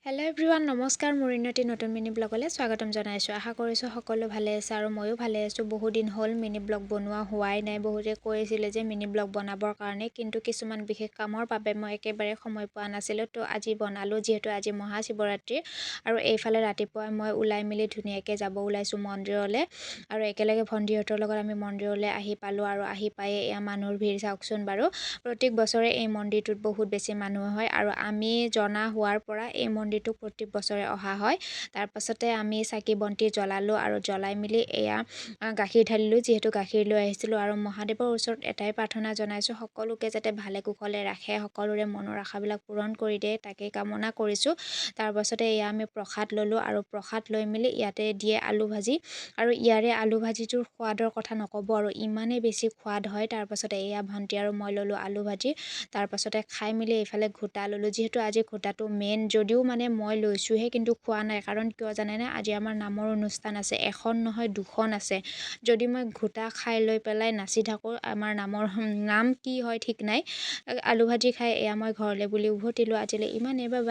Hello' everyone, নমস্কাৰ। মোৰ উন্নতি নতুন মিনি ব্লগলৈ স্বাগতম জনাইছোঁ। আশা কৰিছোঁ সকলো ভালে আছে আৰু ময়ো ভালে আছোঁ। বহু দিন হ'ল মিনি ব্লগ বনোৱা হোৱাই নাই। বহুতে কৈছিলে যে মিনি ব্লগ বনাবৰ কাৰণে, কিন্তু কিছুমান বিশেষ কামৰ বাবে মই একেবাৰে সময় পোৱা নাছিলোঁ। তো আজি বনালোঁ, যিহেতু আজি মহাশিৱৰাত্ৰি আৰু এইফালে ৰাতিপুৱাই মই ওলাই মেলি ধুনীয়াকৈ যাব ওলাইছোঁ মন্দিৰলৈ। আৰু একেলগে ভণ্টিহঁতৰ লগত আমি মন্দিৰলৈ আহি পালোঁ আৰু আহি পাই এয়া মানুহৰ ভিৰ চাওকচোন বাৰু। প্ৰত্যেক বছৰে এই মন্দিৰটোত বহুত বেছি মানুহ হয় আৰু আমি জনা হোৱাৰ পৰা এই মন্দিৰটোক প্ৰত্যেক বছৰে অহা হয়। তাৰ পাছতে আমি চাকি বন্তি জ্বলালোঁ আৰু জ্বলাই মেলি এয়া গাখীৰ ঢালিলোঁ, যিহেতু গাখীৰ লৈ আহিছিলোঁ। আৰু মহাদেৱৰ ওচৰত এটাই প্ৰাৰ্থনা জনাইছোঁ, সকলোকে যাতে ভালে কুশলে ৰাখে, সকলোৰে মনৰ আশাবিলাক পূৰণ কৰি দিয়ে, তাকেই কামনা কৰিছোঁ। তাৰ পাছতে এয়া আমি প্ৰসাদ ল'লোঁ আৰু প্ৰসাদ লৈ মেলি ইয়াতে দিয়ে আলু ভাজি, আৰু ইয়াৰে আলু ভাজিটোৰ সোৱাদৰ কথা নক'ব আৰু ইমানেই বেছি সোৱাদ হয়। তাৰ পাছতে এয়া ভণ্টি আৰু মই ল'লোঁ আলু ভাজি। তাৰ পাছতে খাই মেলি এইফালে ঘোটা ল'লোঁ, যিহেতু আজি ঘোটাটো মেইন, যদিও মানে মই লৈছোঁহে কিন্তু খোৱা নাই। কাৰণ কিয় জানেনে, আজি আমাৰ নামৰ অনুষ্ঠান আছে, এখন নহয় দুখন আছে। যদি মই ঘোটা খাই লৈ পেলাই নাচি থাকোঁ, আমাৰ নাম কি হয় ঠিক নাই। আলু ভাজি খাই এয়া মই ঘৰলৈ বুলি উভতিলোঁ। আজিলৈ ইমানেই, বাই বাই।